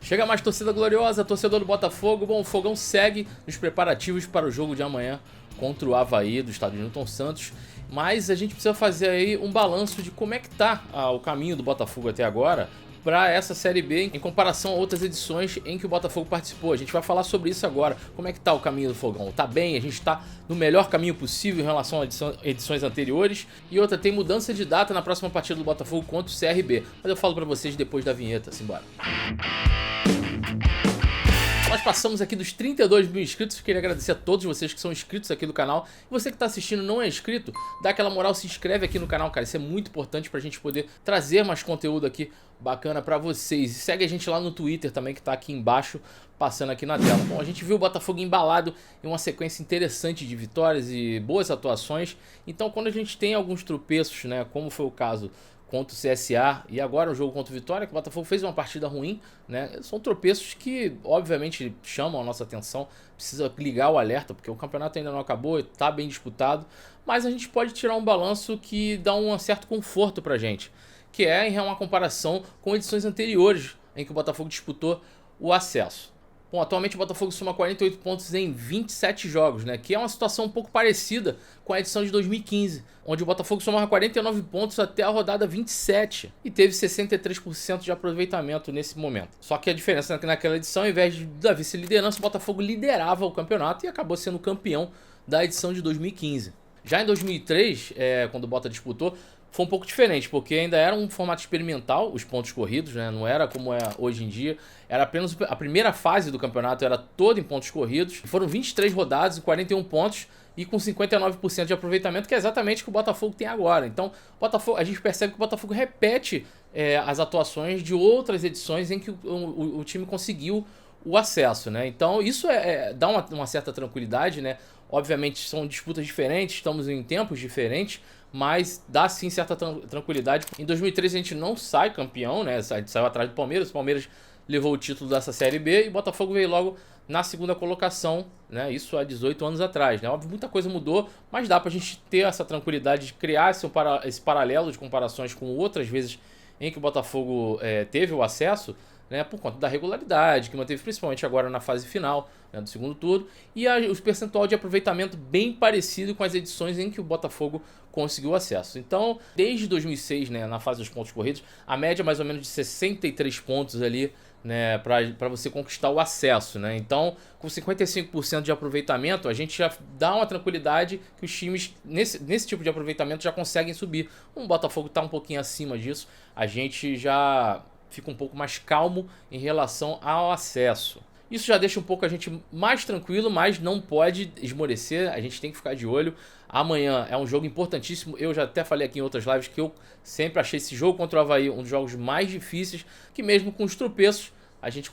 Chega mais, torcida gloriosa, torcedor do Botafogo. Bom, o Fogão segue nos preparativos para o jogo de amanhã contra o Avaí do estádio Newton Santos. Mas a gente precisa fazer aí um balanço de como é que tá o caminho do Botafogo até agora para essa Série B em comparação a outras edições em que o Botafogo participou. A gente vai falar sobre isso agora. Como é que tá o caminho do Fogão? Tá bem? A gente tá no melhor caminho possível em relação a edições anteriores. E outra, tem mudança de data na próxima partida do Botafogo contra o CRB. Mas eu falo para vocês depois da vinheta. Simbora. Nós passamos aqui dos 32 mil inscritos. Queria agradecer a todos vocês que são inscritos aqui do canal. E você que está assistindo e não é inscrito, dá aquela moral, se inscreve aqui no canal, cara. Isso é muito importante pra gente poder trazer mais conteúdo aqui bacana pra vocês. E segue a gente lá no Twitter também, que tá aqui embaixo, passando aqui na tela. Bom, a gente viu o Botafogo embalado em uma sequência interessante de vitórias e boas atuações. Então, quando a gente tem alguns tropeços, né, como foi o caso contra o CSA e agora o jogo contra o Vitória, que o Botafogo fez uma partida ruim, né? São tropeços que obviamente chamam a nossa atenção, precisa ligar o alerta, porque o campeonato ainda não acabou, está bem disputado, mas a gente pode tirar um balanço que dá um certo conforto pra gente, que é em uma comparação com edições anteriores em que o Botafogo disputou o acesso. Bom, atualmente o Botafogo soma 48 pontos em 27 jogos, né? Que é uma situação um pouco parecida com a edição de 2015, onde o Botafogo somava 49 pontos até a rodada 27 e teve 63% de aproveitamento nesse momento. Só que a diferença é que naquela edição, ao invés da vice-liderança, o Botafogo liderava o campeonato e acabou sendo campeão da edição de 2015. Já em 2003, quando o Bota disputou, foi um pouco diferente, porque ainda era um formato experimental, os pontos corridos, né? Não era como é hoje em dia. Era apenas a primeira fase do campeonato, era toda em pontos corridos. Foram 23 rodadas e 41 pontos e com 59% de aproveitamento, que é exatamente o que o Botafogo tem agora. Então, a gente percebe que o Botafogo repete as atuações de outras edições em que o time conseguiu o acesso, né? Então, isso dá uma certa tranquilidade, né? Obviamente, são disputas diferentes, estamos em tempos diferentes, mas dá sim certa tranquilidade. Em 2013 a gente não sai campeão, né? A gente saiu atrás do Palmeiras, o Palmeiras levou o título dessa Série B e o Botafogo veio logo na segunda colocação, né? Isso há 18 anos atrás, né? Óbvio, muita coisa mudou, mas dá pra gente ter essa tranquilidade de criar esse paralelo de comparações com outras vezes em que o Botafogo teve o acesso, né, por conta da regularidade que manteve principalmente agora na fase final, né, do segundo turno, e os percentual de aproveitamento bem parecido com as edições em que o Botafogo conseguiu acesso. Então, desde 2006, né, na fase dos pontos corridos, a média é mais ou menos de 63 pontos ali, né, para você conquistar o acesso, né? Então, com 55% de aproveitamento, a gente já dá uma tranquilidade que os times nesse tipo de aproveitamento já conseguem subir. O Botafogo está um pouquinho acima disso, a gente já fica um pouco mais calmo em relação ao acesso. Isso já deixa um pouco a gente mais tranquilo, mas não pode esmorecer, a gente tem que ficar de olho. Amanhã é um jogo importantíssimo, eu já até falei aqui em outras lives que eu sempre achei esse jogo contra o Avaí um dos jogos mais difíceis, que mesmo com os tropeços, a gente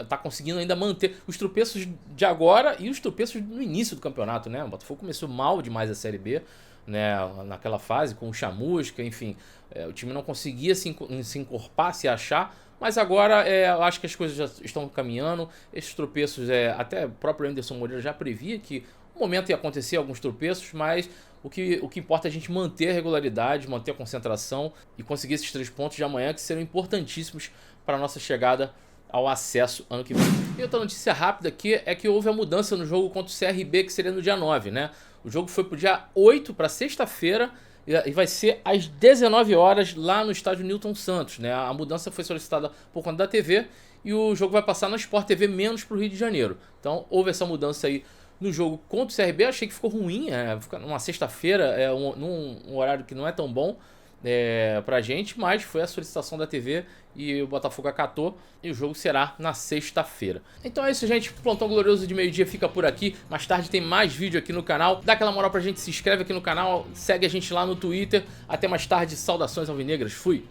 tá conseguindo ainda manter os tropeços de agora e os tropeços no início do campeonato, né? O Botafogo começou mal demais a Série B, né, naquela fase, com o Chamusca, enfim, o time não conseguia se encorpar, se achar, mas agora eu acho que as coisas já estão caminhando, esses tropeços, até o próprio Anderson Moreira já previa que um momento ia acontecer alguns tropeços, mas o que importa é a gente manter a regularidade, manter a concentração e conseguir esses 3 pontos de amanhã, que serão importantíssimos para a nossa chegada ao acesso ano que vem. E outra notícia rápida aqui é que houve a mudança no jogo contra o CRB, que seria no dia 9, né? O jogo foi pro dia 8, para sexta-feira, e vai ser às 19 horas lá no estádio Newton Santos, né? A mudança foi solicitada por conta da TV e o jogo vai passar na Sport TV menos pro Rio de Janeiro. Então houve essa mudança aí no jogo contra o CRB, achei que ficou ruim, ficar numa sexta-feira, num horário que não é tão bom pra gente, mas foi a solicitação da TV e o Botafogo acatou e o jogo será na sexta-feira. Então é isso, gente, o Plantão Glorioso de meio-dia fica por aqui, mais tarde tem mais vídeo aqui no canal, dá aquela moral pra gente, se inscreve aqui no canal, segue a gente lá no Twitter, até mais tarde, saudações alvinegras, fui!